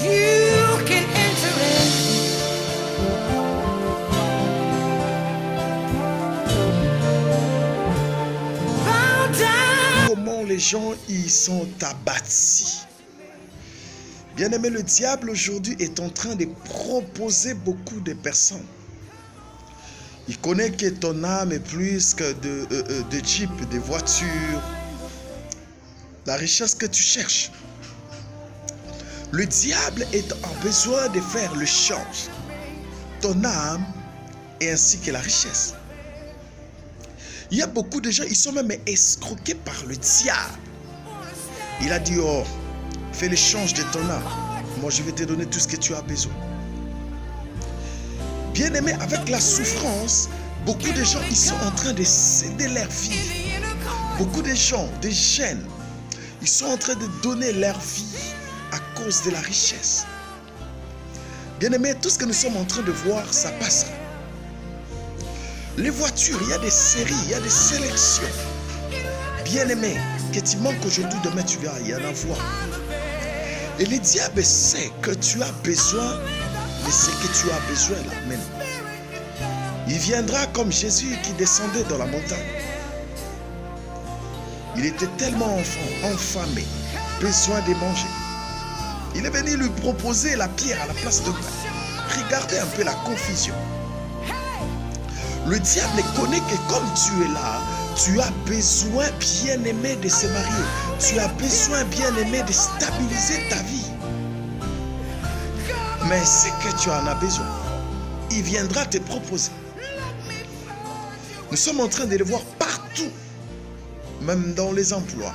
You can enter in. Bow down. Comment les gens y sont abattus. Bien-aimé, le diable aujourd'hui est en train de proposer beaucoup de personnes. Il connaît que ton âme est plus que de jeep, de voitures, la richesse que tu cherches. Le diable est en besoin de faire le change. Ton âme et ainsi que la richesse. Il y a beaucoup de gens, ils sont même escroqués par le diable. Il a dit, oh, fais l'échange de ton âme. Moi, je vais te donner tout ce que tu as besoin. Bien-aimé, avec la souffrance, beaucoup de gens, ils sont en train de céder leur vie. Beaucoup de gens, des jeunes, ils sont en train de donner leur vie à cause de la richesse. Bien-aimé, tout ce que nous sommes en train de voir, ça passera. Les voitures, il y a des séries, il y a des sélections. Bien-aimé, que tu manques aujourd'hui, demain tu verras, il y en a voir. Et le diable sait que tu as besoin de ce que tu as besoin là maintenant. Il viendra comme Jésus qui descendait dans la montagne. Il était tellement enfamé, besoin de manger. Il est venu lui proposer la pierre à la place de pain. Regardez un peu la confusion. Le diable connaît que comme tu es là, tu as besoin bien aimé de se marier. Tu as besoin bien aimé de stabiliser ta vie. Mais c'est que tu en as besoin. Il viendra te proposer. Nous sommes en train de le voir partout. Même dans les emplois.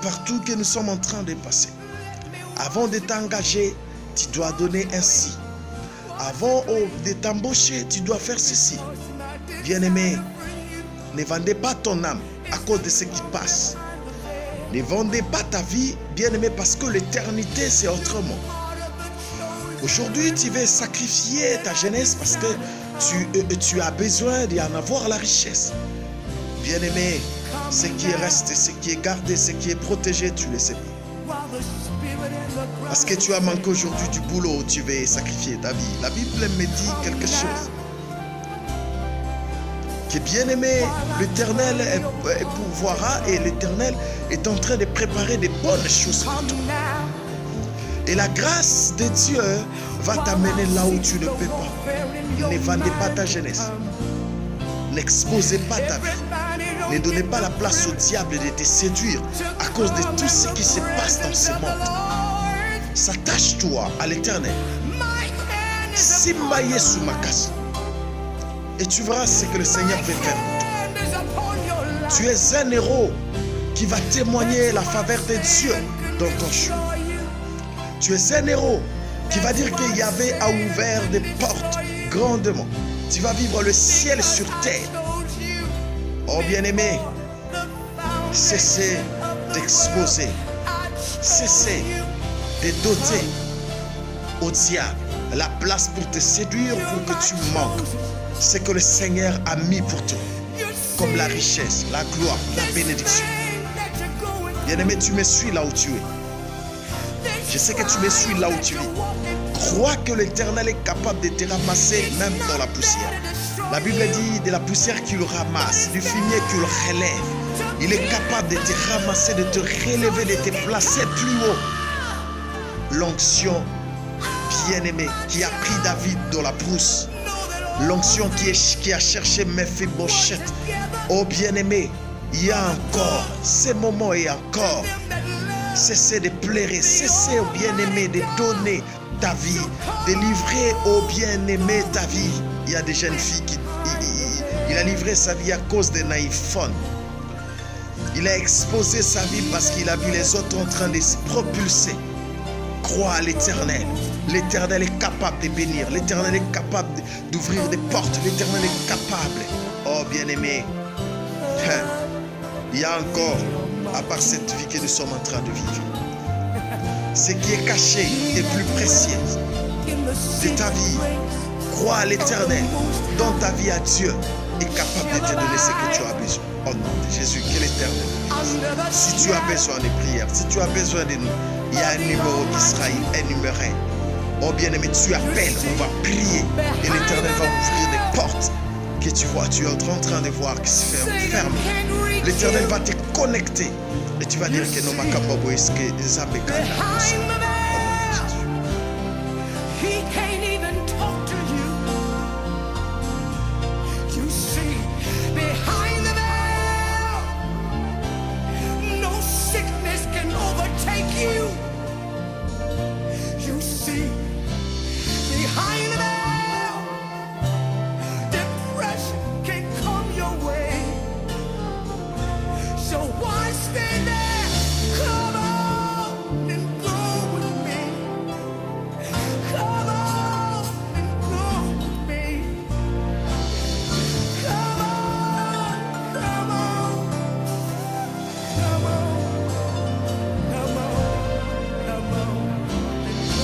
Partout que nous sommes en train de passer. Avant de t'engager, tu dois donner ainsi. Avant de t'embaucher, tu dois faire ceci. Bien-aimé, ne vendez pas ton âme à cause de ce qui passe. Ne vendez pas ta vie, bien-aimé, parce que l'éternité, c'est autrement. Aujourd'hui, tu veux sacrifier ta jeunesse parce que tu as besoin d'en avoir la richesse. Bien-aimé, ce qui est resté, ce qui est gardé, ce qui est protégé, tu ne le sais pas. Parce que tu as manqué aujourd'hui du boulot, tu veux sacrifier ta vie. La Bible me dit quelque chose. Que bien-aimé, l'Éternel pourvoira et l'Éternel est en train de préparer de bonnes choses pour toi. Et la grâce de Dieu va t'amener là où tu ne peux pas. Ne vendez pas ta jeunesse. N'exposez pas ta vie. Ne donnez pas la place au diable de te séduire à cause de tout ce qui se passe dans ce monde. S'attache-toi à l'Éternel. Simbaye sous ma casse. Et tu verras ce que le Seigneur peut faire pour toi. Tu es un héros qui va témoigner la faveur de Dieu dans ton chemin. Tu es un héros qui va dire que Yahvé a ouvert des portes grandement. Tu vas vivre le ciel sur terre. Oh bien-aimé, cessez d'exposer. Cessez de doter au diable la place pour te séduire, pour que tu manques ce que le Seigneur a mis pour toi, comme la richesse, la gloire, la bénédiction. Bien-aimé, tu me suis là où tu es. Je sais que tu me suis là où tu vis. Crois que l'Éternel est capable de te ramasser même dans la poussière. La Bible dit de la poussière qu'il ramasse, du fumier qu'il relève. Il est capable de te ramasser, de te relever, de te placer plus haut. L'onction bien-aimée qui a pris David dans la brousse. L'onction qui a cherché Mephibosheth. Oh bien-aimé, il y a encore ces moments et encore. Cessez de pleurer, cessez au bien-aimé de donner ta vie, de livrer au bien-aimé ta vie. Il y a des jeunes filles qui il a livré sa vie à cause d'un iPhone. Il a exposé sa vie parce qu'il a vu les autres en train de se propulser. Crois à l'Éternel. L'Éternel est capable de bénir. L'Éternel est capable d'ouvrir des portes. L'Éternel est capable. Oh bien-aimé, il y a encore, à part cette vie que nous sommes en train de vivre, ce qui est caché est plus précieux de ta vie. Crois à l'Éternel. Donne ta vie à Dieu. Est capable de te donner ce que tu as besoin. Au nom de Jésus, que l'Éternel. Si tu as besoin de prières, si tu as besoin de nous, il y a un numéro qui sera énuméré. Oh bien-aimé, tu appelles, on va prier et l'Éternel va ouvrir des portes que tu vois, tu es en train de voir qui se ferment. L'Éternel va te connecter et tu vas dire que non, ma capobo est ce que Zambé.